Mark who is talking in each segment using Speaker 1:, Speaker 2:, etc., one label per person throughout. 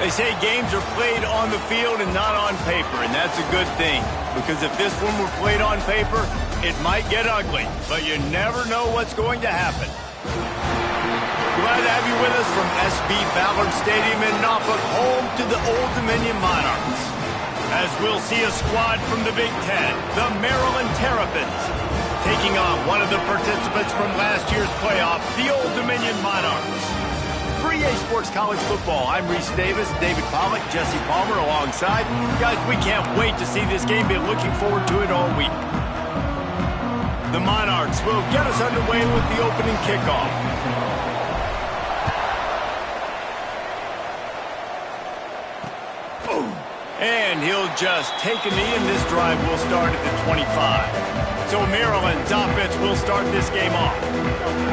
Speaker 1: They say games are played on the field and not on paper, and that's a good thing. Because if this one were played on paper, it might get ugly. But you never know what's going to happen. Glad to have you with us from SB Ballard Stadium in Norfolk, home to the Old Dominion Monarchs. As we'll see a squad from the Big Ten, the Maryland Terrapins, taking on one of the participants from last year's playoff, the Old Dominion Monarchs. For EA Sports College Football, I'm Reese Davis, David Pollack, Jesse Palmer alongside. Guys, we can't wait to see this game. Been looking forward to it all week. The Monarchs will get us underway with the opening kickoff. And he'll just take a knee, and this drive will start at the 25. So Maryland's offense will start this game off.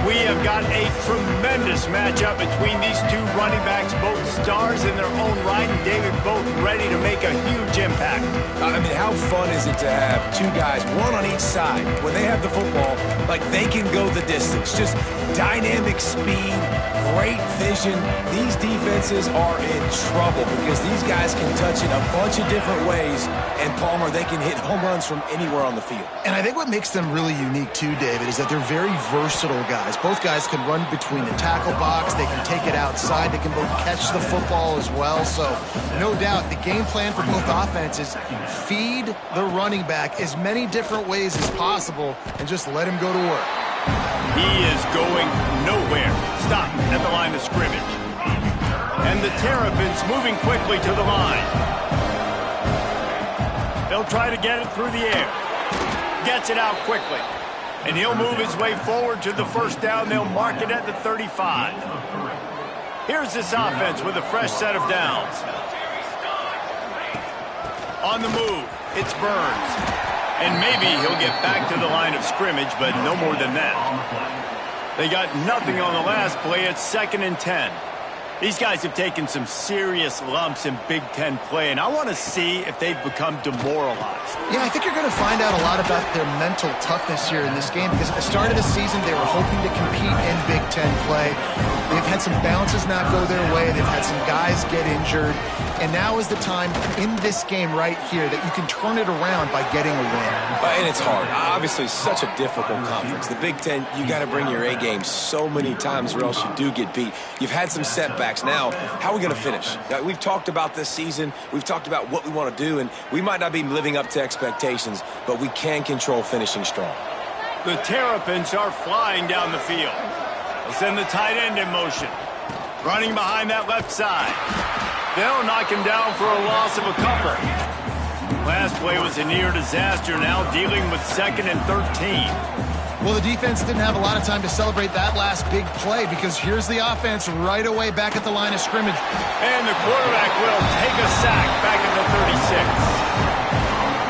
Speaker 1: We have got a tremendous matchup between these two running backs, both stars in their own right, and David, both ready to make a huge impact.
Speaker 2: I mean, how fun is it to have two guys, one on each side, when they have the football, like they can go the distance. Just dynamic speed, great vision. These defenses are in trouble because these guys can touch it a bunch of different ways, and Palmer, they can hit home runs from anywhere on the field.
Speaker 3: And I think what makes them really unique too, David, is that they're very versatile guys. Both guys can run between the tackle box, they can take it outside, they can both catch the football as well. So no doubt the game plan for both offenses, feed the running back as many different ways as possible and just let him go to work.
Speaker 1: He is going nowhere. Stop at the line of scrimmage. And the Terrapins moving quickly to the line. They'll try to get it through the air. Gets it out quickly. And he'll move his way forward to the first down. They'll mark it at the 35. Here's this offense with a fresh set of downs. On the move, it's Burns. And maybe he'll get back to the line of scrimmage, but no more than that. They got nothing on the last play. It's 2nd and 10. These guys have taken some serious lumps in Big Ten play, and I want to see if they've become demoralized.
Speaker 3: Yeah, I think you're going to find out a lot about their mental toughness here in this game because at the start of the season, they were hoping to compete in Big Ten play. They've had some bounces not go their way. They've had some guys get injured. And now is the time in this game right here that you can turn it around by getting a win.
Speaker 2: And it's hard. Obviously, such a difficult conference. The Big Ten, you got to bring your A game so many times or else you do get beat. You've had some setbacks. Now, how are we going to finish? We've talked about this season. We've talked about what we want to do, and we might not be living up to expectations, but we can control finishing strong.
Speaker 1: The Terrapins are flying down the field. They'll send the tight end in motion. Running behind that left side. They'll knock him down for a loss of a couple. Last play was a near disaster, now dealing with 2nd and 13.
Speaker 3: Well, the defense didn't have a lot of time to celebrate that last big play because here's the offense right away back at the line of scrimmage.
Speaker 1: And the quarterback will take a sack back at the 36.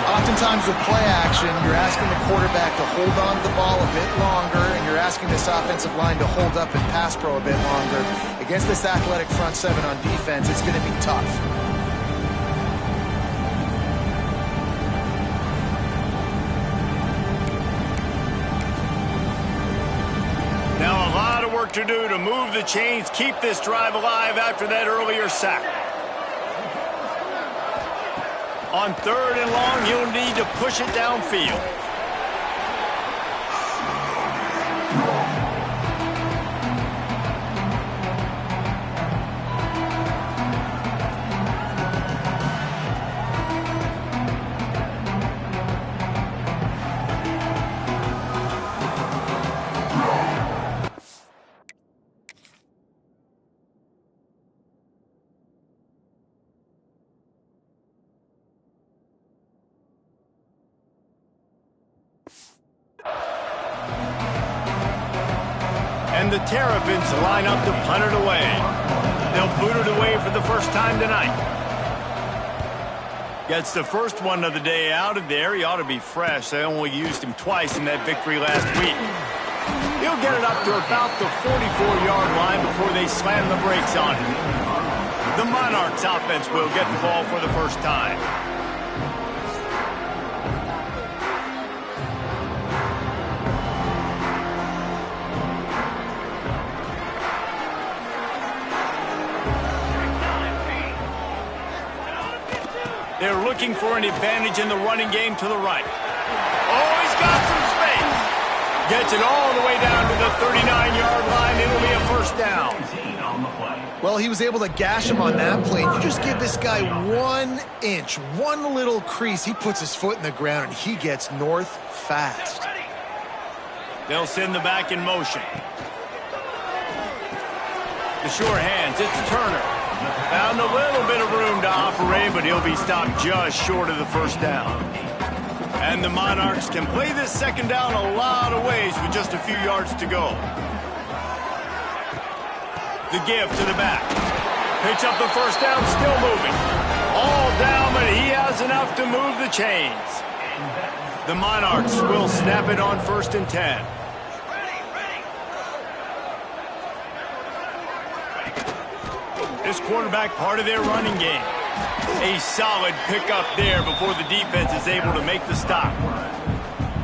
Speaker 3: Oftentimes with play action, you're asking the quarterback to hold on to the ball a bit longer, and you're asking this offensive line to hold up and pass pro a bit longer. Against this athletic front seven on defense, it's going to be tough.
Speaker 1: Now a lot of work to do to move the chains, keep this drive alive after that earlier sack. On 3rd and long, he'll need to push it downfield. And the Terrapins line up to punt it away. They'll boot it away for the first time tonight. Gets the first one of the day out of there. He ought to be fresh. They only used him twice in that victory last week. He'll get it up to about the 44-yard line before they slam the brakes on him. The Monarchs offense will get the ball for the first time. They're looking for an advantage in the running game to the right. Oh, he's got some space. Gets it all the way down to the 39-yard line. It'll be a first down.
Speaker 3: Well, he was able to gash him on that play. You just give this guy 1 inch, one little crease. He puts his foot in the ground, and he gets north fast.
Speaker 1: They'll send the back in motion. The sure hands, it's Turner. Found a little bit of room to operate, but he'll be stopped just short of the first down. And the Monarchs can play this second down a lot of ways with just a few yards to go. The give to the back. Picks up the first down, still moving. All down, but he has enough to move the chains. The Monarchs will snap it on 1st and 10. This quarterback part of their running game. A solid pickup there before the defense is able to make the stop.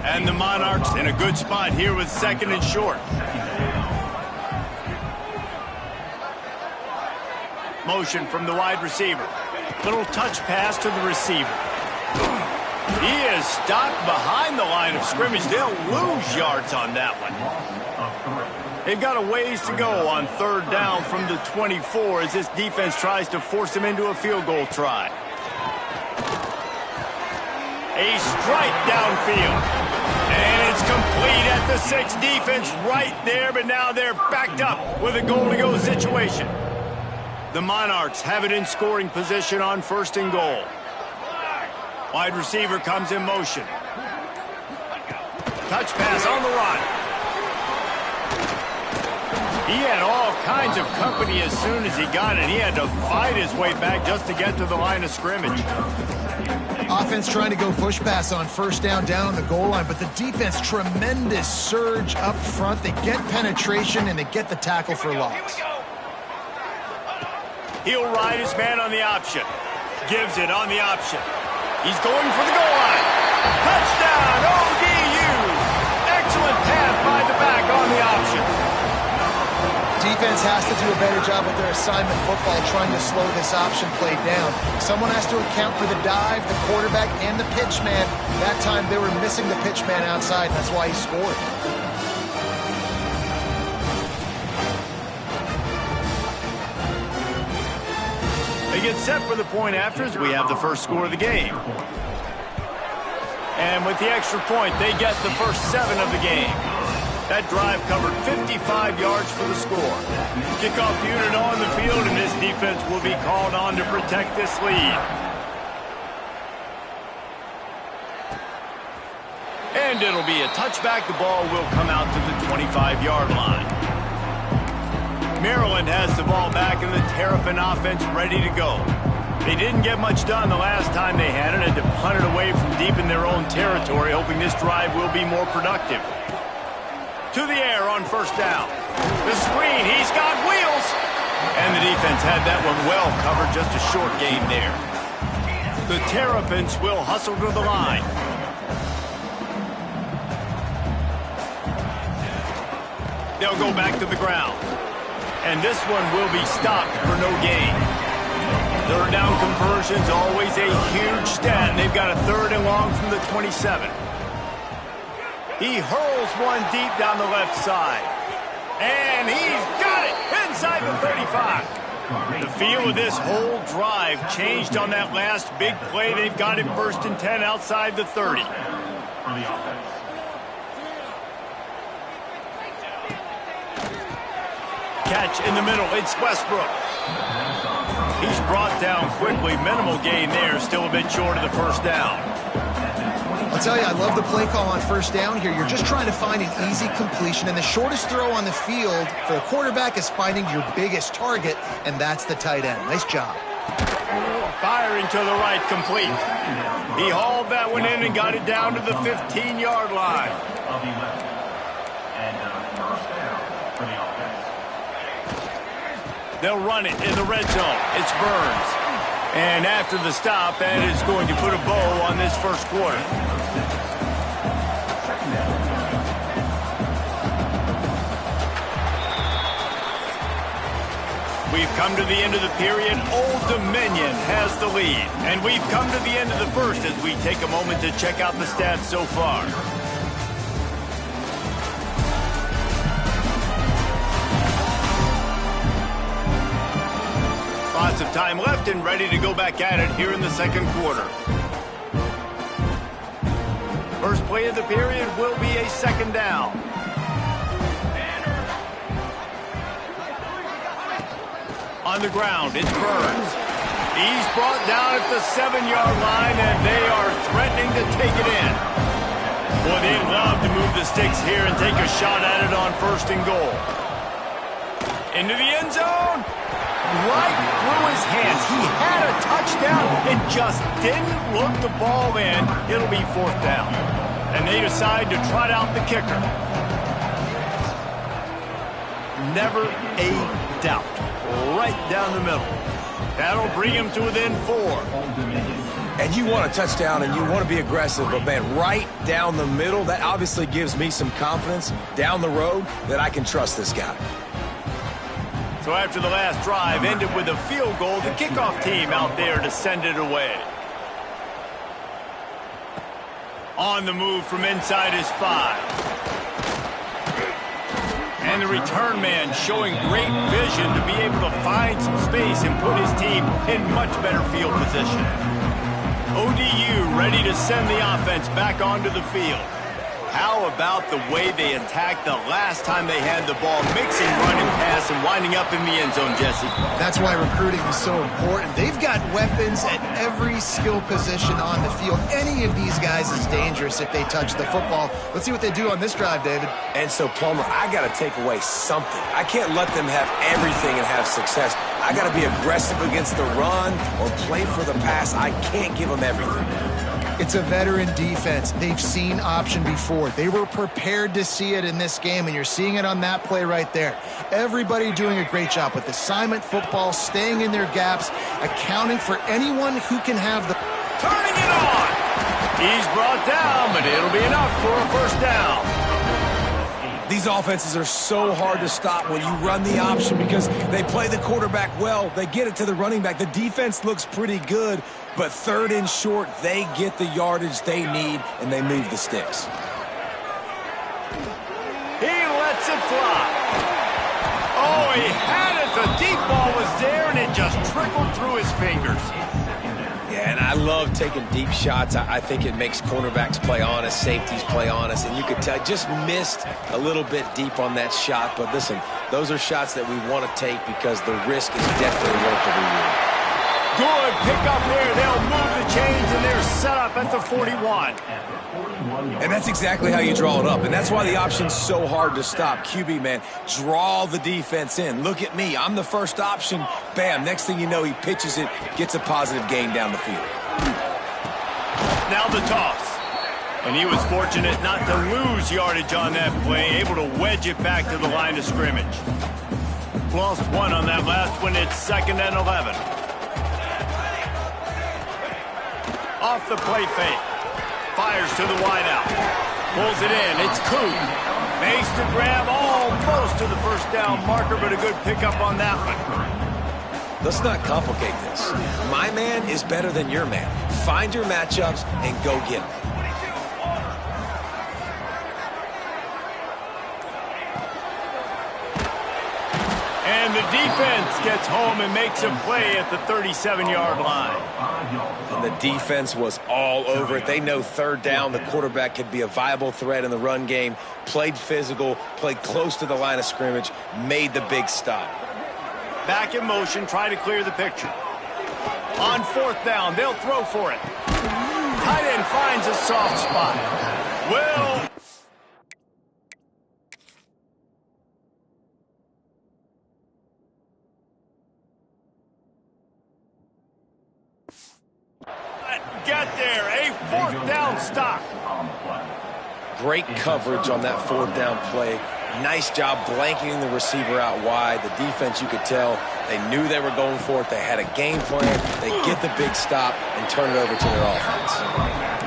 Speaker 1: And the Monarchs in a good spot here with 2nd and short. Motion from the wide receiver. Little touch pass to the receiver. He is stopped behind the line of scrimmage. They'll lose yards on that one. They've got a ways to go on 3rd down from the 24 as this defense tries to force them into a field goal try. A strike downfield. And it's complete at the 6. Defense right there, but now they're backed up with a goal-to-go situation. The Monarchs have it in scoring position on 1st and goal. Wide receiver comes in motion. Touch pass on the run. He had all kinds of company as soon as he got it. He had to fight his way back just to get to the line of scrimmage.
Speaker 3: Offense trying to go push pass on 1st down on the goal line, but the defense, tremendous surge up front. They get penetration, and they get the tackle for loss.
Speaker 1: He'll ride his man on the option. Gives it on the option. He's going for the goal line. Touchdown, ODU. Excellent pass by the back on the option.
Speaker 3: Defense has to do a better job with their assignment football, trying to slow this option play down. Someone has to account for the dive, the quarterback, and the pitch man. That time they were missing the pitch man outside, and that's why he scored.
Speaker 1: They get set for the point after as we have the first score of the game. And with the extra point, they get the first 7 of the game. That drive covered 55 yards for the score. Kickoff unit on the field, and this defense will be called on to protect this lead. And it'll be a touchback. The ball will come out to the 25-yard line. Maryland has the ball back in the Terrapin offense ready to go. They didn't get much done the last time they had it, and to punt it away from deep in their own territory, hoping this drive will be more productive. To the air on 1st down. The screen, he's got wheels. And the defense had that one well covered, just a short gain there. The Terrapins will hustle to the line. They'll go back to the ground. And this one will be stopped for no gain. 3rd down conversion's always a huge stat, and they've got a 3rd and long from the 27. He hurls one deep down the left side. And he's got it inside the 35. The feel of this whole drive changed on that last big play. They've got it 1st and 10 outside the 30. Catch in the middle. It's Westbrook. He's brought down quickly. Minimal gain there. Still a bit short of the first down.
Speaker 3: I'll tell you, I love the play call on 1st down here. You're just trying to find an easy completion, and the shortest throw on the field for the quarterback is finding your biggest target, and that's the tight end. Nice job.
Speaker 1: Firing to the right, complete. He hauled that one in and got it down to the 15-yard line. They'll run it in the red zone. It's Burns. And after the stop, that is going to put a bow on this first quarter. We've come to the end of the period. Old Dominion has the lead. And we've come to the end of the first as we take a moment to check out the stats so far. Lots of time left and ready to go back at it here in the second quarter. First play of the period will be a second down. On the ground, it's Burns. He's brought down at the 7-yard line, and they are threatening to take it in. Boy, they'd love to move the sticks here and take a shot at it on first and goal. Into the end zone. Right through his hands. He had a touchdown and just didn't look the ball in. It'll be fourth down. And they decide to trot out the kicker. Never a doubt. Right down the middle. That'll bring him to within 4.
Speaker 2: And you want a touchdown and you want to be aggressive, but man, right down the middle, that obviously gives me some confidence down the road that I can trust this guy.
Speaker 1: So after the last drive ended with a field goal, the kickoff team out there to send it away. On the move from inside his 5. And the return man showing great vision to be able to find some space and put his team in much better field position. ODU ready to send the offense back onto the field. How about the way they attacked the last time they had the ball, mixing run and pass and winding up in the end zone, Jesse?
Speaker 3: That's why recruiting is so important. They've got weapons at every skill position on the field. Any of these guys is dangerous if they touch the football. Let's see what they do on this drive, David.
Speaker 2: And so, Palmer, I got to take away something. I can't let them have everything and have success. I got to be aggressive against the run or play for the pass. I can't give them everything.
Speaker 3: It's a veteran defense. They've seen option before. They were prepared to see it in this game, and you're seeing it on that play right there. Everybody doing a great job with assignment football, staying in their gaps, accounting for anyone who can have the...
Speaker 1: Turning it on! He's brought down, but it'll be enough for a first down.
Speaker 2: These offenses are so hard to stop when you run the option because they play the quarterback well. They get it to the running back. The defense looks pretty good, but third and short, they get the yardage they need, and they move the sticks.
Speaker 1: He lets it fly. Oh, he had it. The deep ball was there, and it just trickled through his fingers.
Speaker 2: Yeah, and I love taking deep shots. I think it makes cornerbacks play honest, safeties play honest, and you could tell just missed a little bit deep on that shot. But listen, those are shots that we want to take because the risk is definitely worth the reward.
Speaker 1: Good pick up there. They'll move the chains, and they're set up at the 41.
Speaker 2: And that's exactly how you draw it up. And that's why the option's so hard to stop. QB, man, draw the defense in. Look at me. I'm the first option. Bam. Next thing you know, he pitches it, gets a positive gain down the field.
Speaker 1: Now the toss. And he was fortunate not to lose yardage on that play, able to wedge it back to the line of scrimmage. Lost 1 on that last one. It's 2nd and 11. Off the play fake. Fires to the wideout. Pulls it in. It's Coon. Makes the grab almost to the first down marker, but a good pickup on that one.
Speaker 2: Let's not complicate this. My man is better than your man. Find your matchups and go get them.
Speaker 1: And the defense gets home and makes a play at the 37-yard line.
Speaker 2: And the defense was all over it. They know third down, the quarterback could be a viable threat in the run game. Played physical, played close to the line of scrimmage, made the big stop.
Speaker 1: Back in motion, try to clear the picture. On 4th down, they'll throw for it. Tight end finds a soft spot. Well... get there, a 4th down stop.
Speaker 2: Great coverage on that 4th down play. Nice job blanketing the receiver out wide. The defense, you could tell, they knew they were going for it. They had a game plan. They get the big stop and turn it over to their offense.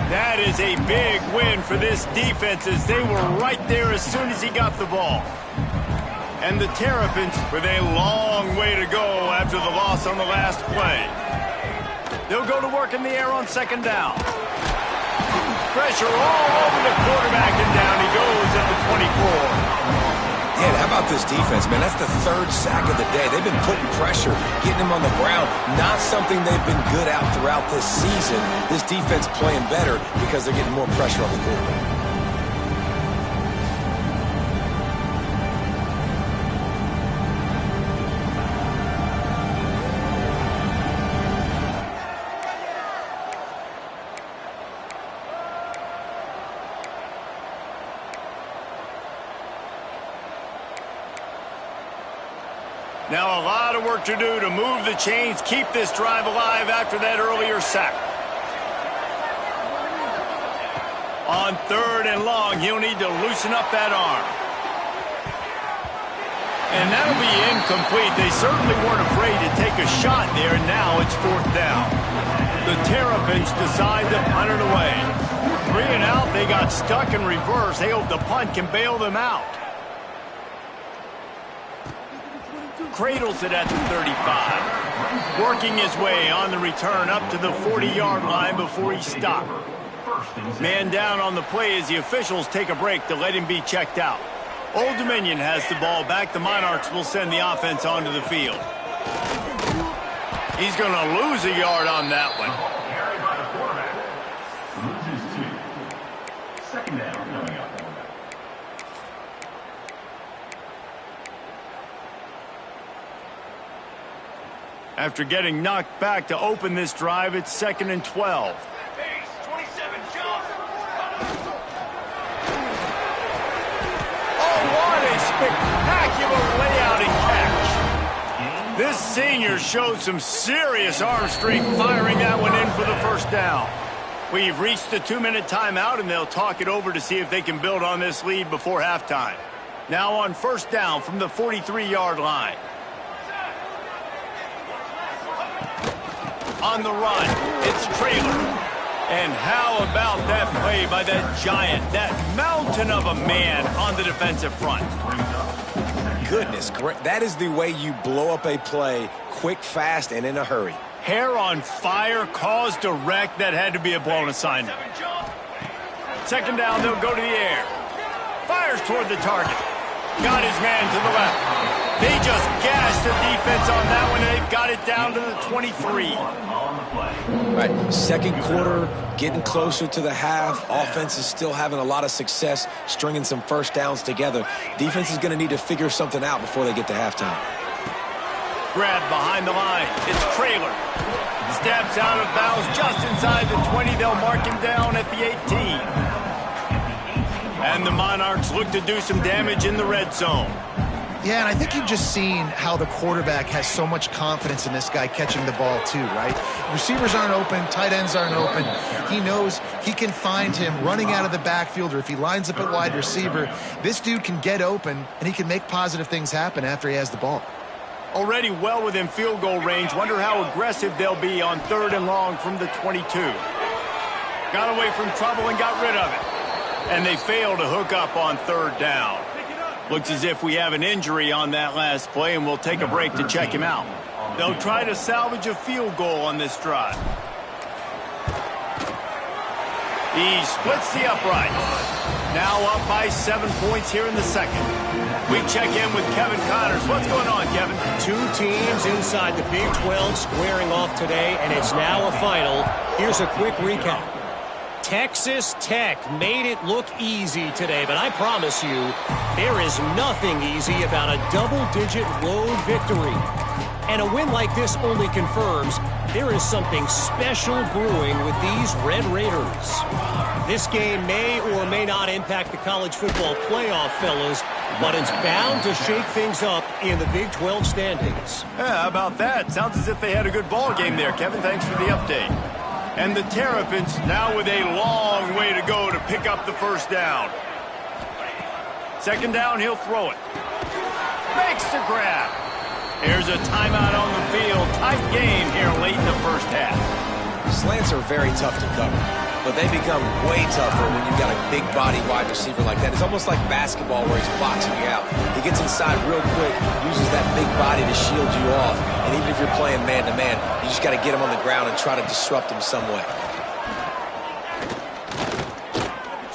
Speaker 1: That is a big win for this defense as they were right there as soon as he got the ball. And the Terrapins with a long way to go after the loss on the last play. They'll go to work in the air on second down. Pressure all over the quarterback, and down he goes at the 24.
Speaker 2: Yeah, how about this defense, man? That's the third sack of the day. They've been putting pressure, getting him on the ground. Not something they've been good at throughout this season. This defense playing better because they're getting more pressure on the quarterback.
Speaker 1: Now a lot of work to do to move the chains, keep this drive alive after that earlier sack. On third and long, he'll need to loosen up that arm. And that'll be incomplete. They certainly weren't afraid to take a shot there, and now it's fourth down. The Terrapins decide to punt it away. 3 and out, they got stuck in reverse. They hope the punt can bail them out. Cradles it at the 35. Working his way on the return up to the 40-yard line before he stopped. Man down on the play as the officials take a break to let him be checked out. Old Dominion has the ball back. The Monarchs will send the offense onto the field. He's going to lose a yard on that one. Second down coming up. After getting knocked back to open this drive, it's 2nd and 12. Oh, what a spectacular layout and catch. This senior showed some serious arm strength firing that one in for the first down. We've reached the 2-minute timeout, and they'll talk it over to see if they can build on this lead before halftime. Now on first down from the 43-yard line. On the run, it's Traylor. And how about that play by that giant, that mountain of a man on the defensive front?
Speaker 2: Goodness, that is the way you blow up a play, quick, fast, and in a hurry.
Speaker 1: Hair on fire, cause direct. That had to be a blown assignment. Second down, they'll go to the air. Fires toward the target. Got his man to the left. They just gashed the defense on that one, and they've got it down to the 23.
Speaker 2: Right, second quarter, getting closer to the half. Offense is still having a lot of success stringing some first downs together. Defense is going to need to figure something out before they get to halftime.
Speaker 1: Grabbed behind the line. It's Traylor. Steps out of bounds just inside the 20. They'll mark him down at the 18. And the Monarchs look to do some damage in the red zone.
Speaker 3: Yeah, and I think you've just seen how the quarterback has so much confidence in this guy catching the ball too, right? Receivers aren't open, tight ends aren't open. He knows he can find him running out of the backfield, or if he lines up at wide receiver, this dude can get open and he can make positive things happen after he has the ball.
Speaker 1: Already well within field goal range. Wonder how aggressive they'll be on third and long from the 22. Got away from trouble and got rid of it. And they fail to hook up on third down. Looks as if we have an injury on that last play, and we'll take a break to check him out. They'll try to salvage a field goal on this drive. He splits the upright. Now up by 7 points here in the second. We check in with Kevin Connors. What's going on, Kevin?
Speaker 4: Two teams inside the Big 12 squaring off today, and it's now a final. Here's a quick recap. Texas Tech made it look easy today, but I promise you, there is nothing easy about a double-digit road victory. And a win like this only confirms there is something special brewing with these Red Raiders. This game may or may not impact the college football playoff, fellas, but it's bound to shake things up in the Big 12 standings.
Speaker 1: Yeah, how about that? Sounds as if they had a good ball game there, Kevin. Thanks for the update. And the Terrapins now with a long way to go to pick up the first down. Second down, he'll throw it. Makes the grab. Here's a timeout on the field. Tight game here late in the first half.
Speaker 2: Slants are very tough to cover. but they become way tougher when you've got a big body wide receiver like that. It's almost like basketball where he's boxing you out. He gets inside real quick, uses that big body to shield you off, and even if you're playing man-to-man, you just got to get him on the ground and try to disrupt him some way.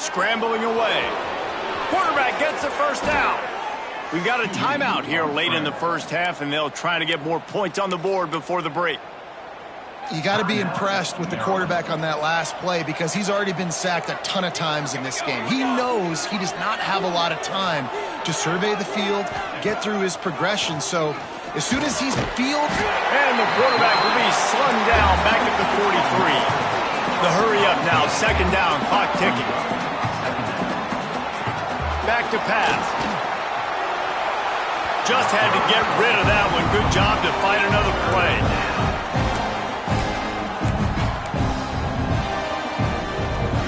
Speaker 1: Scrambling away. Quarterback gets the first down. We've got a timeout here late in the first half, and they'll try to get more points on the board before the break.
Speaker 3: You got to be impressed with the quarterback on that last play because he's already been sacked a ton of times in this game. He knows he does not have a lot of time to survey the field, get through his progression. So as soon as he's field...
Speaker 1: And the quarterback will be slung down back at the 43. The hurry up now, second down, clock ticking. Back to pass. Just had to get rid of that one. Good job to find another play.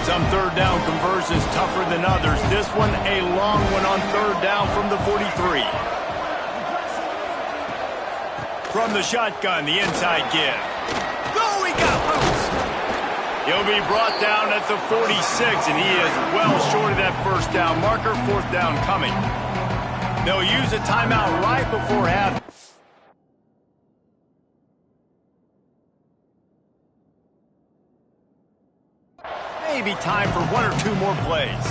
Speaker 1: Some third down conversions tougher than others. This one a long one on third down from the 43. From the shotgun, the inside give. Oh, he got loose. He'll be brought down at the 46, and he is well short of that first down marker. Fourth down coming. They'll use a timeout right before half. Maybe time for one or two more plays.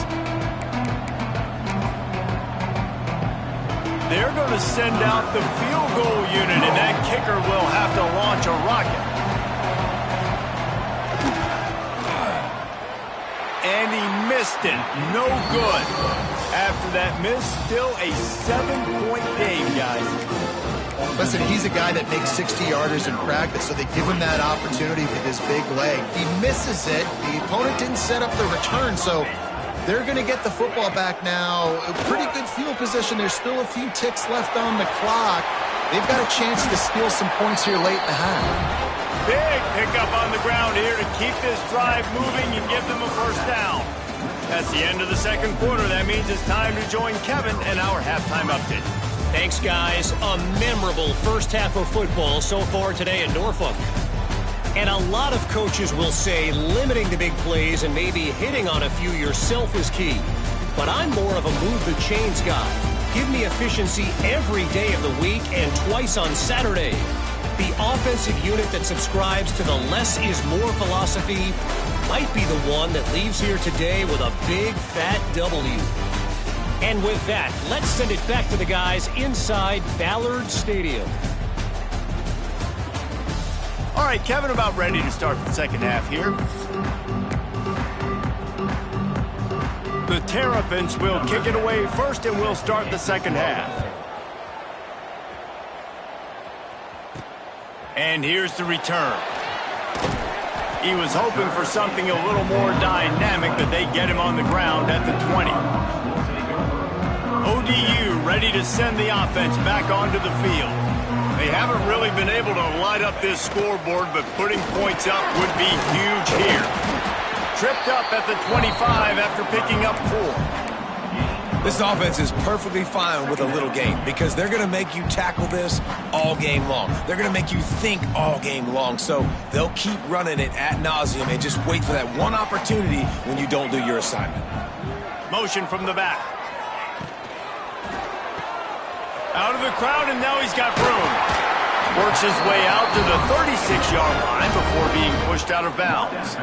Speaker 1: They're going to send out the field goal unit, and that kicker will have to launch a rocket. And he missed it. No good. After that miss, still a 7-point game, guys.
Speaker 3: Listen, he's a guy that makes 60-yarders in practice, so they give him that opportunity with his big leg. He misses it. The opponent didn't set up the return, so they're going to get the football back now. A pretty good field position. There's still a few ticks left on the clock. They've got a chance to steal some points here late in the half.
Speaker 1: Big pickup on the ground here to keep this drive moving and give them a first down. That's the end of the second quarter. That means it's time to join Kevin and our halftime update.
Speaker 4: Thanks, guys. A memorable first half of football so far today in Norfolk. And a lot of coaches will say limiting the big plays and maybe hitting on a few yourself is key. But I'm more of a move the chains guy. Give me efficiency every day of the week and twice on Saturday. The offensive unit that subscribes to the less is more philosophy might be the one that leaves here today with a big fat W. And with that, let's send it back to the guys inside Ballard Stadium.
Speaker 1: All right, Kevin, about ready to start the second half here. The Terrapins will kick it away first, and we'll start the second half. And here's the return. He was hoping for something a little more dynamic, but they get him on the ground at the 20. ODU ready to send the offense back onto the field. They haven't really been able to light up this scoreboard, but putting points up would be huge here. Tripped up at the 25 after picking up 4.
Speaker 2: This offense is perfectly fine with a little game because they're going to make you tackle this all game long. They're going to make you think all game long. So they'll keep running it ad nauseum and just wait for that one opportunity when you don't do your assignment.
Speaker 1: Motion from the back. Out of the crowd, and now he's got room. Works his way out to the 36-yard line before being pushed out of bounds.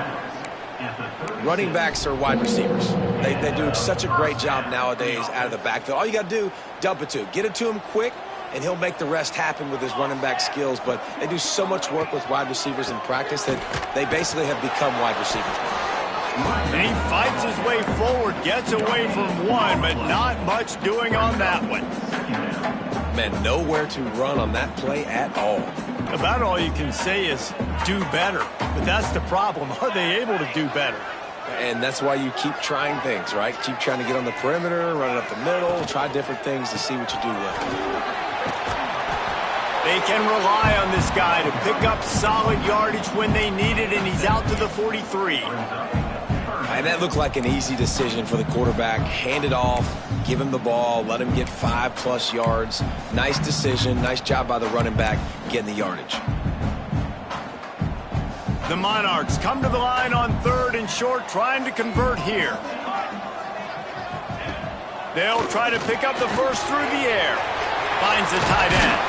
Speaker 2: Running backs are wide receivers. They do such a great job nowadays out of the backfield. All you got to do, dump it to him. Get it to him quick, and he'll make the rest happen with his running back skills. But they do so much work with wide receivers in practice that they basically have become wide receivers.
Speaker 1: And he fights his way forward, gets away from one, but not much doing on that one.
Speaker 2: Man, nowhere to run on that play at all.
Speaker 1: About all you can say is do better. But that's the problem. Are they able to do better?
Speaker 2: And that's why you keep trying things, right? Keep trying to get on the perimeter, run it up the middle, try different things to see what you do well.
Speaker 1: They can rely on this guy to pick up solid yardage when they need it, and he's out to the 43.
Speaker 2: And that looked like an easy decision for the quarterback. Hand it off, give him the ball, let him get 5+ yards. Nice decision, nice job by the running back getting the yardage.
Speaker 1: The Monarchs come to the line on 3rd and short, trying to convert here. They'll try to pick up the first through the air. Finds the tight end.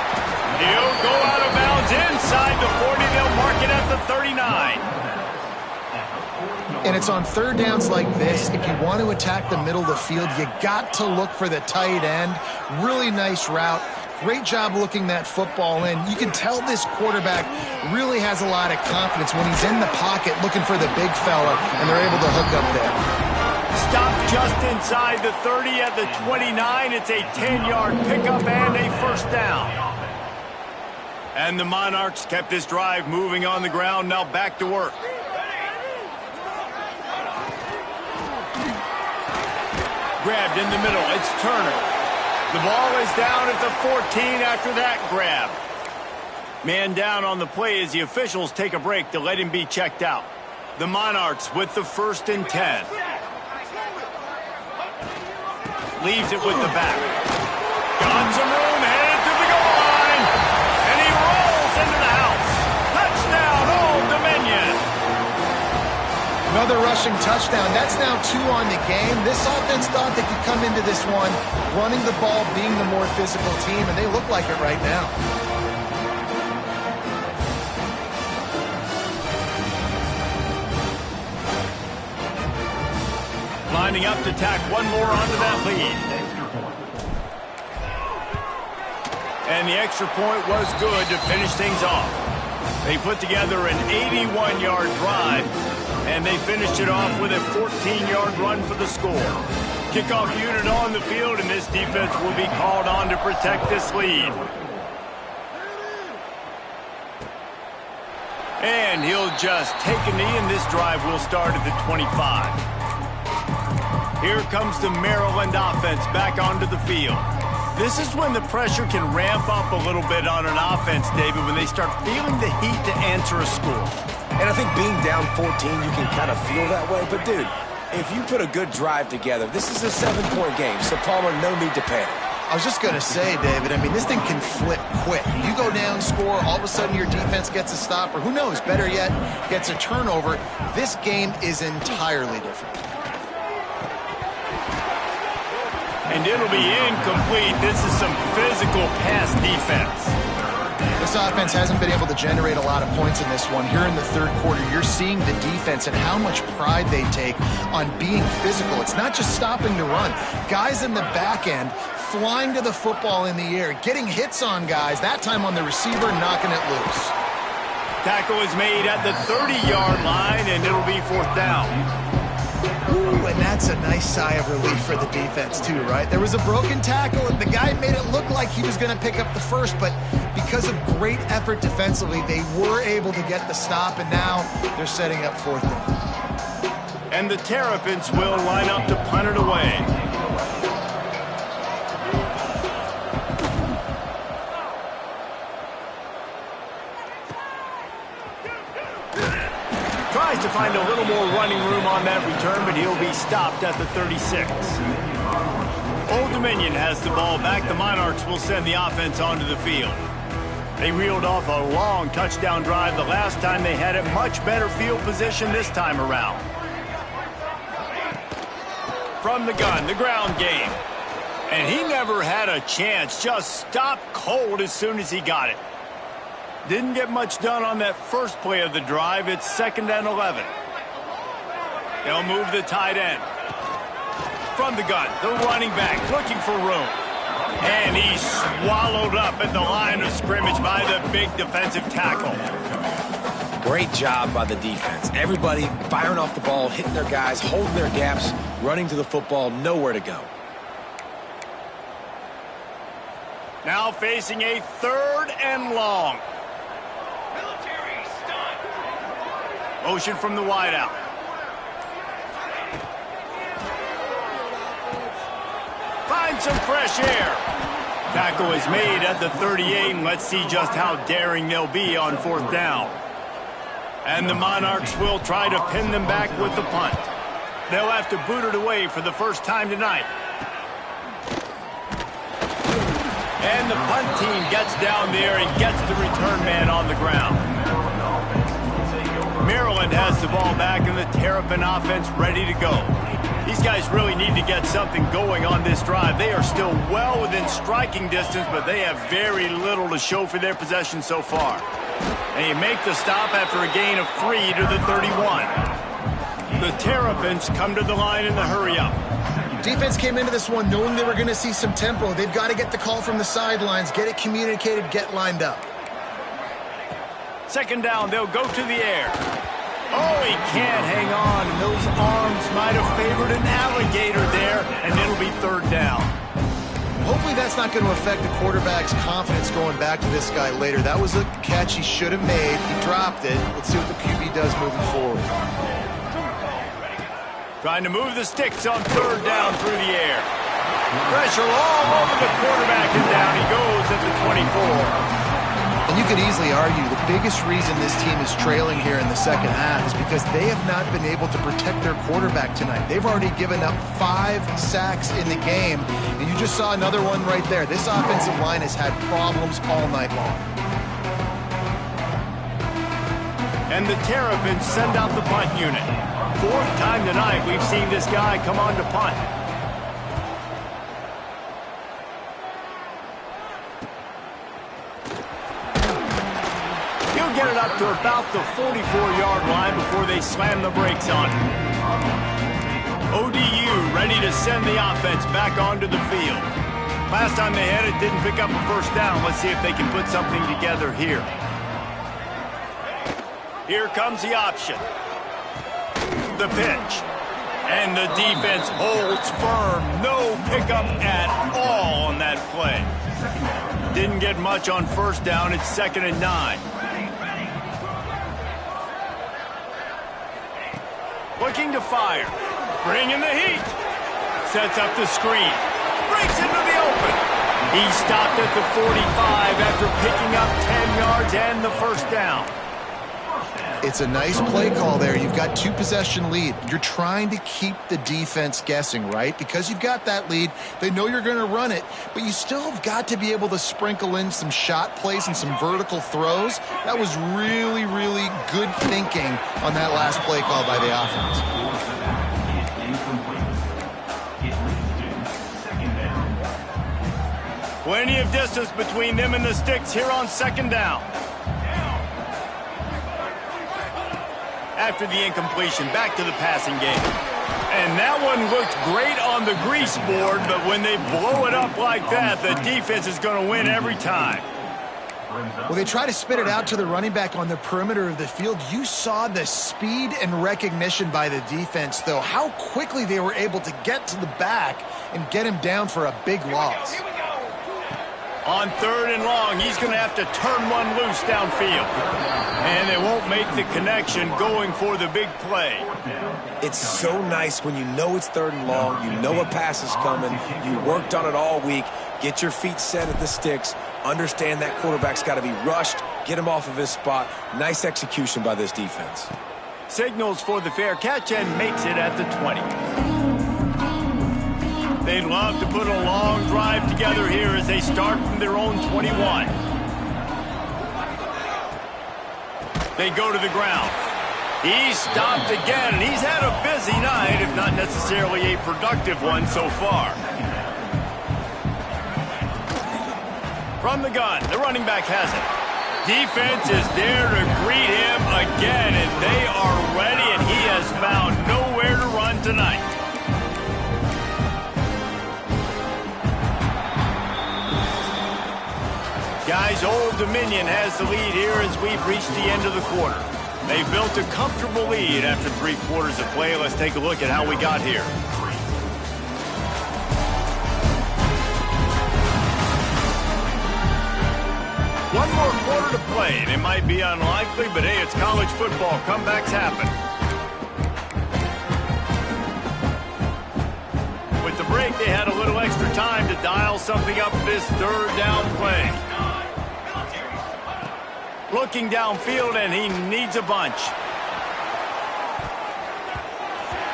Speaker 1: He'll go out of bounds inside the 40. They'll mark it at the 39.
Speaker 3: And it's on 3rd downs like this. If you want to attack the middle of the field, you got to look for the tight end. Really nice route. Great job looking that football in. You can tell this quarterback really has a lot of confidence when he's in the pocket looking for the big fella, and they're able to hook up there.
Speaker 1: Stopped just inside the 30 at the 29. It's a 10-yard pickup and a first down. And the Monarchs kept this drive moving on the ground. Now back to work. Grabbed in the middle. It's Turner. The ball is down at the 14 after that grab. Man down on the play as the officials take a break to let him be checked out. The Monarchs with the 1st and 10. Leaves it with the back. Got some room, headed to the goal line. And he rolls into the house. Touchdown, Old Dominion.
Speaker 3: Another rushing touchdown. That's now 2 on the game. This offense thought they could come into this one running the ball, being the more physical team, and they look like it right now.
Speaker 1: Lining up to tack one more onto that lead. And the extra point was good to finish things off. They put together an 81-yard drive, and they finished it off with a 14-yard run for the score. Kickoff unit on the field, and this defense will be called on to protect this lead. And he'll just take a knee, and this drive will start at the 25. Here comes the Maryland offense back onto the field. This is when the pressure can ramp up a little bit on an offense, David, when they start feeling the heat to answer a score.
Speaker 2: And I think being down 14, you can kind of feel that way. But, dude, if you put a good drive together, this is a 7-point game, so Palmer, no need to panic.
Speaker 3: I was just going to say, David, I mean, this thing can flip quick. You go down, score, all of a sudden your defense gets a stop, or who knows, better yet, gets a turnover. This game is entirely different.
Speaker 1: And it'll be incomplete. This is some physical pass defense.
Speaker 3: This offense hasn't been able to generate a lot of points in this one. Here in the 3rd quarter, you're seeing the defense and how much pride they take on being physical. It's not just stopping to run. Guys in the back end flying to the football in the air, getting hits on guys, that time on the receiver, knocking it loose.
Speaker 1: Tackle is made at the 30-yard line, and it'll be 4th down.
Speaker 3: Ooh, and that's a nice sigh of relief for the defense, too, right? There was a broken tackle, and the guy made it look like he was going to pick up the first, but because of great effort defensively, they were able to get the stop, and now they're setting up 4th down.
Speaker 1: And the Terrapins will line up to punt it away. Tries to find a little more running room on that return, but he'll be stopped at the 36. Old Dominion has the ball back. The Monarchs will send the offense onto the field. They reeled off a long touchdown drive the last time they had it. Much better field position this time around. From the gun, the ground game. And he never had a chance. Just stopped cold as soon as he got it. Didn't get much done on that first play of the drive. It's 2nd and 11. They'll move the tight end. From the gun, the running back looking for room. And he's swallowed up at the line of scrimmage by the big defensive tackle.
Speaker 2: Great job by the defense. Everybody firing off the ball, hitting their guys, holding their gaps, running to the football, nowhere to go.
Speaker 1: Now facing a 3rd and long. Motion from the wideout. Find some fresh air. Tackle is made at the 38, and let's see just how daring they'll be on 4th down. And the Monarchs will try to pin them back with the punt. They'll have to boot it away for the first time tonight. And the punt team gets down there and gets the return man on the ground. Maryland has the ball back and the Terrapin offense ready to go. These guys really need to get something going on this drive. They are still well within striking distance, but they have very little to show for their possession so far. And you make the stop after a gain of 3 to the 31. The Terrapins come to the line in the hurry-up.
Speaker 3: Defense came into this one knowing they were going to see some tempo. They've got to get the call from the sidelines, get it communicated, get lined up.
Speaker 1: Second down, they'll go to the air. Oh, he can't hang on, and those arms might have favored an alligator there, and it'll be third down.
Speaker 3: Hopefully that's not going to affect the quarterback's confidence going back to this guy later. That was a catch he should have made. He dropped it. Let's see what the QB does moving forward.
Speaker 1: Trying to move the sticks on third down through the air. Pressure all over the quarterback, and down he goes at the 24.
Speaker 3: And you could easily argue the biggest reason this team is trailing here in the second half is because they have not been able to protect their quarterback tonight. They've already given up 5 sacks in the game, and you just saw another one right there. This offensive line has had problems all night long.
Speaker 1: And the Terrapins send out the punt unit. 4th time tonight we've seen this guy come on to punt. Get it up to about the 44-yard line before they slam the brakes on it. ODU ready to send the offense back onto the field. Last time they had it, didn't pick up a first down. Let's see if they can put something together here. Here comes the option. The pitch. And the defense holds firm. No pickup at all on that play. Didn't get much on first down. It's 2nd and 9. Looking to fire. Bringing the heat. Sets up the screen. Breaks into the open. He stopped at the 45 after picking up 10 yards and the first down.
Speaker 3: It's a nice play call there. You've got 2-possession lead. You're trying to keep the defense guessing, right? Because you've got that lead, they know you're going to run it, but you still have got to be able to sprinkle in some shot plays and some vertical throws. That was really, really good thinking on that last play call by the offense.
Speaker 1: Plenty of distance between them and the sticks here on 2nd down. After the incompletion, back to the passing game. And that one looked great on the grease board, but when they blow it up like that, the defense is going to win every time.
Speaker 3: Well, they try to spit it out to the running back on the perimeter of the field. You saw the speed and recognition by the defense, though, how quickly they were able to get to the back and get him down for a big loss.
Speaker 1: On 3rd and long, he's going to have to turn one loose downfield. And they won't make the connection going for the big play.
Speaker 2: It's so nice when you know it's 3rd and long, you know a pass is coming, you worked on it all week, get your feet set at the sticks, understand that quarterback's got to be rushed, get him off of his spot. Nice execution by this defense.
Speaker 1: Signals for the fair catch and makes it at the 20. They'd love to put a long drive together here as they start from their own 21. They go to the ground. He's stopped again, and he's had a busy night, if not necessarily a productive one so far. From the gun, the running back has it. Defense is there to greet him again, and they are ready, and he has found nowhere to run tonight. Guys, Old Dominion has the lead here as we've reached the end of the quarter. They've built a comfortable lead after 3 quarters of play. Let's take a look at how we got here. One more quarter to play, and it might be unlikely, but hey, it's college football. Comebacks happen. With the break, they had a little extra time to dial something up this 3rd down play. Looking downfield, and he needs a bunch.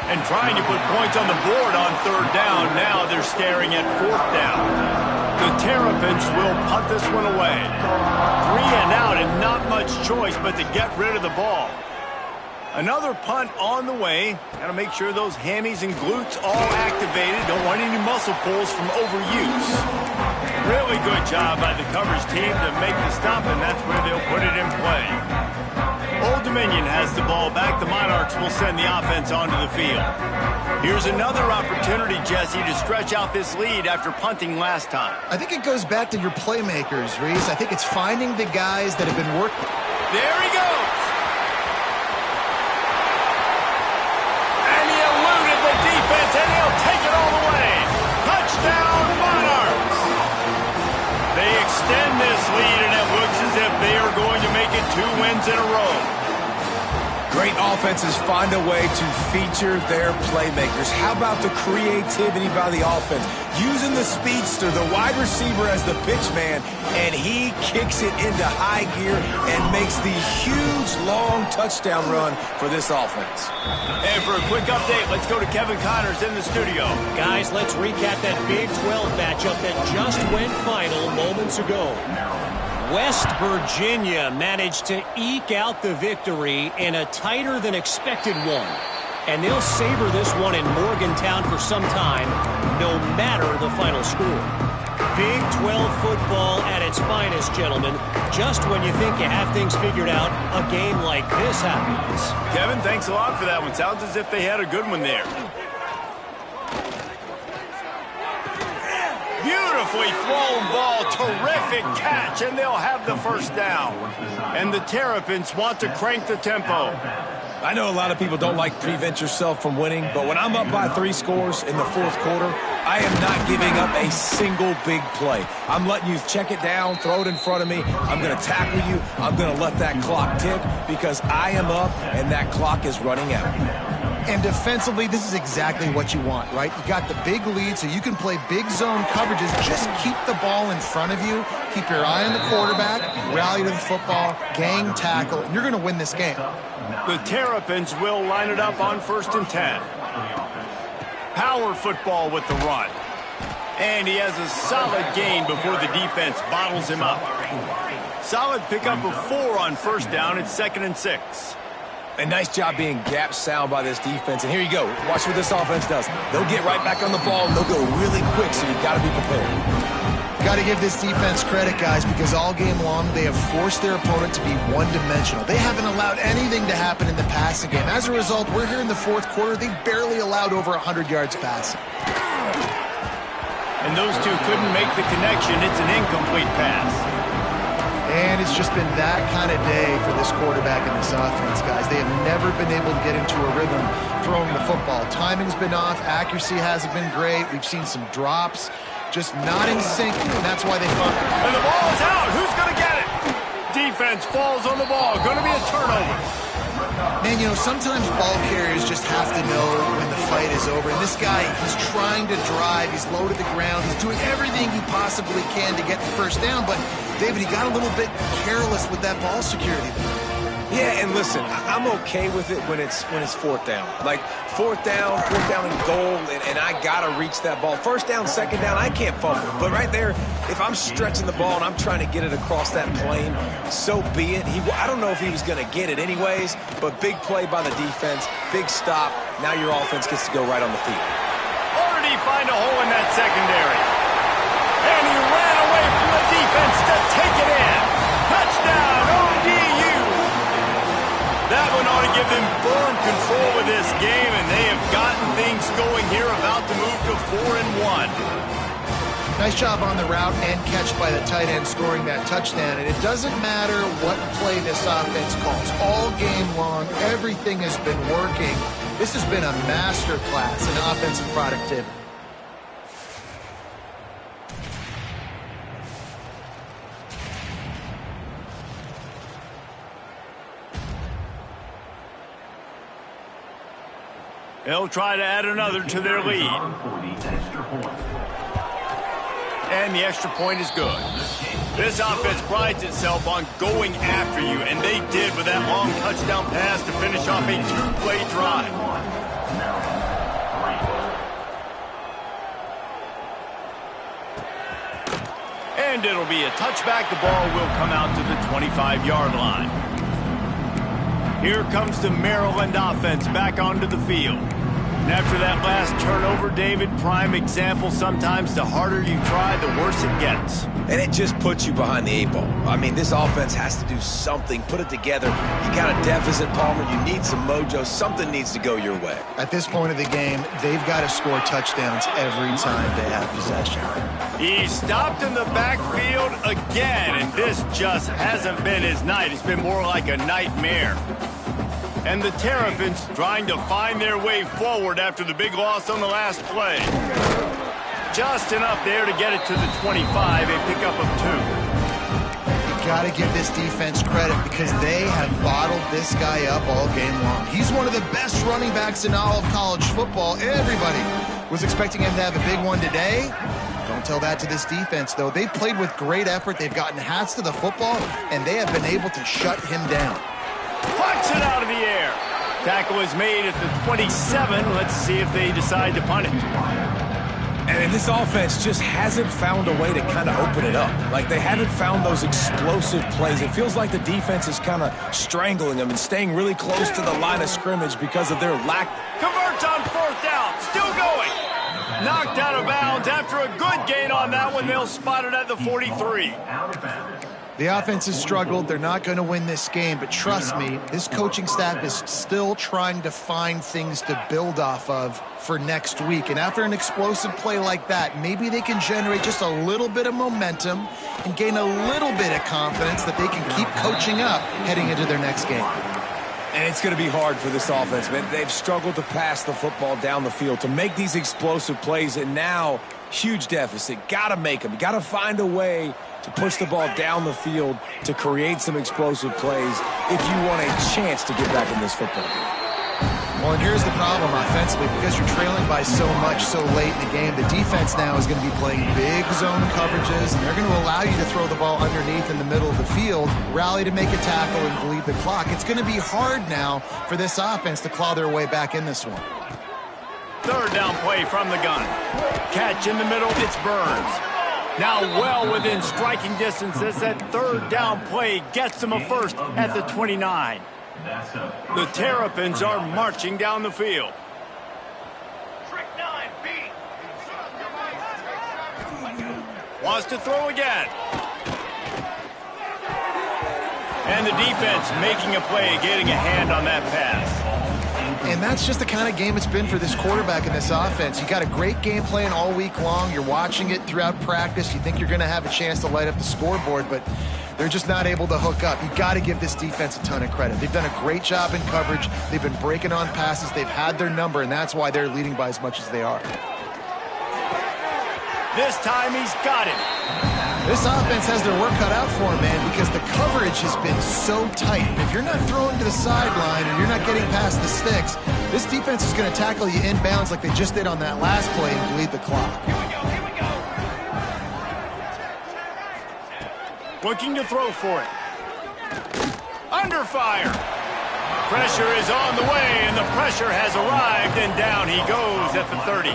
Speaker 1: And trying to put points on the board on 3rd down. Now they're staring at 4th down. The Terrapins will punt this one away. 3 and out, and not much choice but to get rid of the ball. Another punt on the way. Got to make sure those hammies and glutes all activated. Don't want any muscle pulls from overuse. Really good job by the coverage team to make the stop, and that's where they'll put it in play. Old Dominion has the ball back. The Monarchs will send the offense onto the field. Here's another opportunity, Jesse, to stretch out this lead after punting last time.
Speaker 3: I think it goes back to your playmakers, Reese. I think it's finding the guys that have been working.
Speaker 1: There he goes. And he eluded the defense, and he'll take it all the way. Touchdown, Monarchs. They extend this lead, and it looks as if they are going to make it 2 wins in a row.
Speaker 2: Great offenses find a way to feature their playmakers. How about the creativity by the offense? Using the speedster, the wide receiver as the pitch man, and he kicks it into high gear and makes the huge, long touchdown run for this offense.
Speaker 1: And for a quick update, let's go to Kevin Connors in the studio.
Speaker 4: Guys, let's recap that Big 12 matchup that just went final moments ago. West Virginia managed to eke out the victory in a tighter-than-expected one. And they'll savor this one in Morgantown for some time, no matter the final score. Big 12 football at its finest, gentlemen. Just when you think you have things figured out, a game like this happens.
Speaker 1: Kevin, thanks a lot for that one. Sounds as if they had a good one there. Beautifully thrown ball, terrific catch, and they'll have the first down. And the Terrapins want to crank the tempo.
Speaker 2: I know a lot of people don't like prevent yourself from winning, but when I'm up by 3 scores in the fourth quarter, I am not giving up a single big play. I'm letting you check it down, throw it in front of me. I'm going to tackle you. I'm going to let that clock tick because I am up and that clock is running out.
Speaker 3: And defensively, this is exactly what you want, right? You got the big lead, so you can play big zone coverages. Just keep the ball in front of you. Keep your eye on the quarterback, rally to the football, gang tackle, and you're going to win this game.
Speaker 1: The Terrapins will line it up on 1st and 10. Power football with the run. And he has a solid gain before the defense bottles him up. Solid pickup of 4 on 1st down. It's 2nd and 6.
Speaker 2: A nice job being gap sound by this defense. And here you go. Watch what this offense does. They'll get right back on the ball, and they'll go really quick, so you've got to be prepared.
Speaker 3: Got to give this defense credit, guys, because all game long they have forced their opponent to be one-dimensional. They haven't allowed anything to happen in the passing game. As a result, we're here in the fourth quarter. They barely allowed over 100 yards passing.
Speaker 1: And those two couldn't make the connection. It's an incomplete pass.
Speaker 3: And it's just been that kind of day for this quarterback and this offense, guys. They have never been able to get into a rhythm throwing the football. Timing's been off. Accuracy hasn't been great. We've seen some drops. Just not in sync, and that's why they fumbled.
Speaker 1: And the ball is out. Who's going to get it? Defense falls on the ball. Going to be a turnover.
Speaker 3: Man, you know, sometimes ball carriers just have to know when the fight is over. And this guy, he's trying to drive. He's low to the ground. He's doing everything he possibly can to get the first down. But, David, he got a little bit careless with that ball security.
Speaker 2: Yeah, and listen, I'm okay with it when it's 4th down. Like, 4th down and goal, and I got to reach that ball. 1st down, 2nd down, I can't fumble. But right there, if I'm stretching the ball and I'm trying to get it across that plane, so be it. I don't know if he was going to get it anyways, but big play by the defense, big stop. Now your offense gets to go right on the field.
Speaker 1: Or did he find a hole in that secondary? And he ran away from the defense to take it in. Touchdown, ODU. That one ought to give them firm control of this game, and they have gotten things going here, about to move to 4-1.
Speaker 3: Nice job on the route and catch by the tight end scoring that touchdown. And it doesn't matter what play this offense calls. All game long, everything has been working. This has been a master class in offensive productivity.
Speaker 1: They'll try to add another to their lead. And the extra point is good. This offense prides itself on going after you, and they did with that long touchdown pass to finish off a 2-play drive. And it'll be a touchback. The ball will come out to the 25-yard line. Here comes the Maryland offense back onto the field. And after that last turnover, David, prime example, sometimes the harder you try, the worse it gets.
Speaker 2: And it just puts you behind the 8 ball. I mean, this offense has to do something, put it together. You got a deficit, Palmer. You need some mojo. Something needs to go your way.
Speaker 3: At this point of the game, they've got to score touchdowns every time they have possession.
Speaker 1: He stopped in the backfield again, and this just hasn't been his night. It's been more like a nightmare. And the Terrapins trying to find their way forward after the big loss on the last play. Just enough there to get it to the 25, a pickup of 2.
Speaker 3: You got to give this defense credit because they have bottled this guy up all game long. He's one of the best running backs in all of college football. Everybody was expecting him to have a big one today. Don't tell that to this defense, though. They've played with great effort. They've gotten hats to the football, and they have been able to shut him down.
Speaker 1: Punts it out of the air. Tackle is made at the 27. Let's see if they decide to punt it.
Speaker 2: And this offense just hasn't found a way to kind of open it up. Like, they haven't found those explosive plays. It feels like the defense is kind of strangling them and staying really close to the line of scrimmage because of their lack.
Speaker 1: Converts on 4th down. Still going. Knocked out of bounds after a good gain on that one. They'll spot it at the 43.
Speaker 3: The offense has struggled. They're not going to win this game, but trust me, this coaching staff is still trying to find things to build off of for next week. And after an explosive play like that, maybe they can generate just a little bit of momentum and gain a little bit of confidence that they can keep coaching up heading into their next game.
Speaker 2: And it's going to be hard for this offense, man. They've struggled to pass the football down the field, to make these explosive plays, and now huge deficit. Got to make them. You got to find a way to push the ball down the field to create some explosive plays if you want a chance to get back in this football game.
Speaker 3: Well, and here's the problem offensively. Because you're trailing by so much so late in the game, the defense now is going to be playing big zone coverages, and they're going to allow you to throw the ball underneath in the middle of the field, rally to make a tackle, and bleed the clock. It's going to be hard now for this offense to claw their way back in this one.
Speaker 1: 3rd down play from the gun. Catch in the middle, it's Burns. Now well within striking distance as that 3rd down play gets them a first at the 29. The Terrapins are marching down the field. Wants to throw again. And the defense making a play, getting a hand on that pass.
Speaker 3: And that's just the kind of game it's been for this quarterback in this offense. You got a great game plan all week long. You're watching it throughout practice. You think you're going to have a chance to light up the scoreboard, but they're just not able to hook up. You got to give this defense a ton of credit. They've done a great job in coverage. They've been breaking on passes. They've had their number, and that's why they're leading by as much as they are.
Speaker 1: This time he's got it.
Speaker 3: This offense has their work cut out for them, man, because the coverage has been so tight. And if you're not throwing to the sideline and you're not getting past the sticks, this defense is going to tackle you inbounds like they just did on that last play and bleed the clock.
Speaker 1: Here we go. Looking to throw for it. Under fire. Pressure is on the way, and the pressure has arrived, and down he goes at the 30.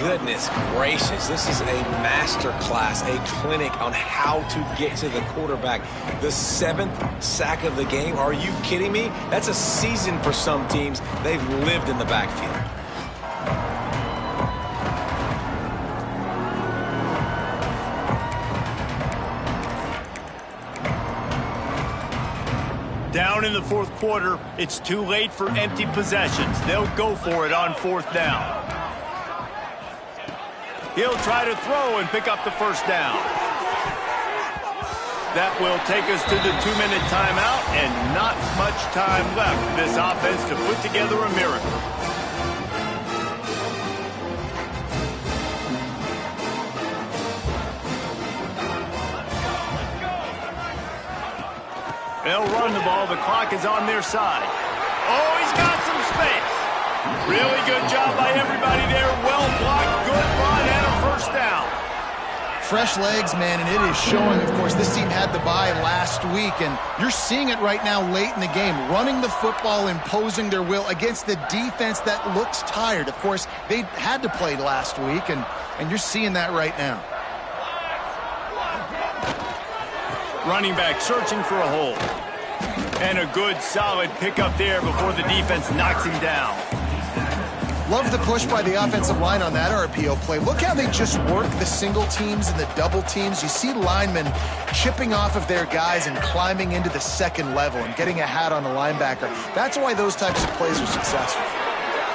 Speaker 2: Goodness gracious, this is a master class, a clinic on how to get to the quarterback. The 7th sack of the game, are you kidding me? That's a season for some teams. They've lived in the backfield.
Speaker 1: Down in the 4th quarter, it's too late for empty possessions. They'll go for it on 4th down. He'll try to throw and pick up the 1st down. That will take us to the 2-minute timeout, and not much time left for this offense to put together a miracle. They'll run the ball. The clock is on their side. Oh, he's got some space. Really good job by everybody there. Well blocked, good run, and a 1st down.
Speaker 3: Fresh legs, man, and it is showing. Of course, this team had the bye last week, and you're seeing it right now late in the game, running the football, imposing their will against the defense that looks tired. Of course, they had to play last week, and you're seeing that right now.
Speaker 1: Running back searching for a hole. And a good, solid pickup there before the defense knocks him down.
Speaker 3: Love the push by the offensive line on that RPO play. Look how they just work the single teams and the double teams. You see linemen chipping off of their guys and climbing into the second level and getting a hat on the linebacker. That's why those types of plays are successful.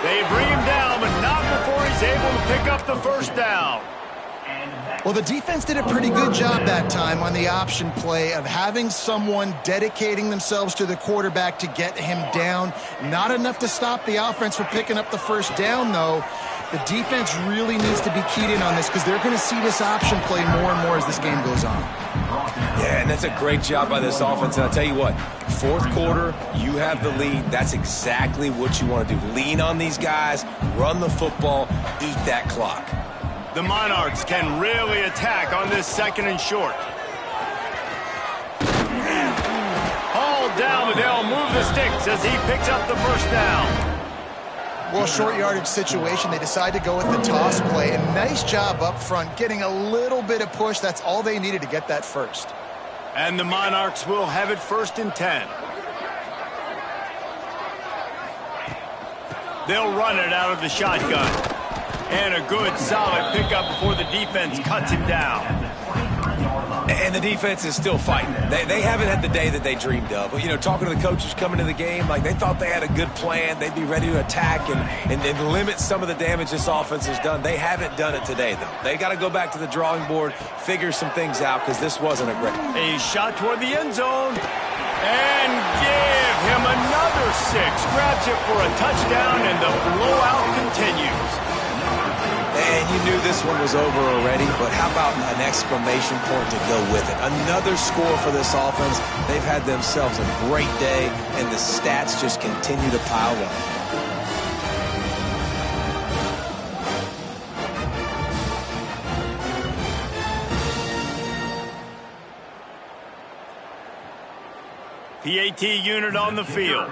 Speaker 1: They bring him down, but not before he's able to pick up the first down.
Speaker 3: Well, the defense did a pretty good job that time on the option play of having someone dedicating themselves to the quarterback to get him down. Not enough to stop the offense from picking up the first down, though. The defense really needs to be keyed in on this because they're going to see this option play more and more as this game goes on.
Speaker 2: Yeah, and that's a great job by this offense. And I'll tell you what, fourth quarter, you have the lead. That's exactly what you want to do. Lean on these guys, run the football, eat that clock.
Speaker 1: The Monarchs can really attack on this second and short. Hauled down, but they'll move the sticks as he picks up the first down.
Speaker 3: Well, short yardage situation, they decide to go with the toss play. And nice job up front, getting a little bit of push. That's all they needed to get that first.
Speaker 1: And the Monarchs will have it 1st and 10. They'll run it out of the shotgun. And a good, solid pickup before the defense cuts him down.
Speaker 2: And the defense is still fighting. They haven't had the day that they dreamed of. But, you know, talking to the coaches coming to the game, like they thought they had a good plan. They'd be ready to attack and limit some of the damage this offense has done. They haven't done it today, though. They got to go back to the drawing board, figure some things out, because this wasn't a great.
Speaker 1: A shot toward the end zone. And give him another 6. Grabs it for a touchdown, and the blowout continues.
Speaker 2: And you knew this one was over already, but how about an exclamation point to go with it? Another score for this offense. They've had themselves a great day, and the stats just continue to pile up.
Speaker 1: PAT unit on the field.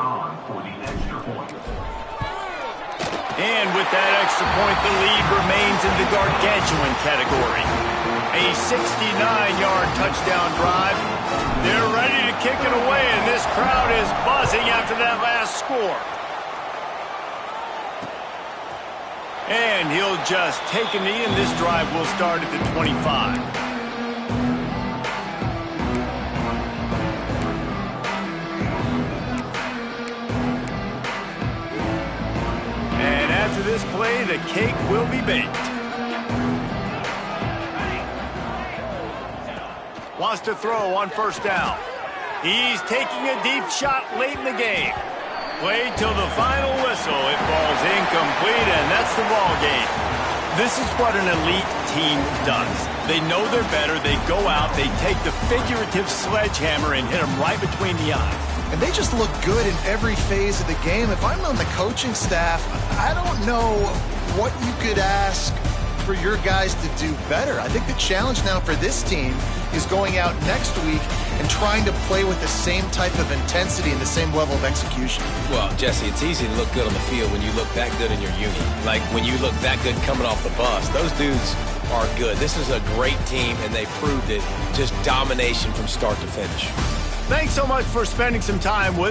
Speaker 1: And with that extra point, the lead remains in the gargantuan category. A 69-yard touchdown drive. They're ready to kick it away, and this crowd is buzzing after that last score. And he'll just take a knee, and this drive will start at the 25. After this play, the cake will be baked. Wants to throw on first down. He's taking a deep shot late in the game. Played till the final whistle. It falls incomplete, and that's the ball game. This is what an elite team does. They know they're better. They go out. They take the figurative sledgehammer and hit them right between the eyes.
Speaker 3: And they just look good in every phase of the game. If I'm on the coaching staff, I don't know what you could ask for your guys to do better. I think the challenge now for this team is going out next week and trying to play with the same type of intensity and the same level of execution.
Speaker 2: Well, Jesse, it's easy to look good on the field when you look that good in your unit. Like when you look that good coming off the bus. Those dudes are good. This is a great team, and they proved it. Just domination from start to finish.
Speaker 1: Thanks so much for spending some time with us.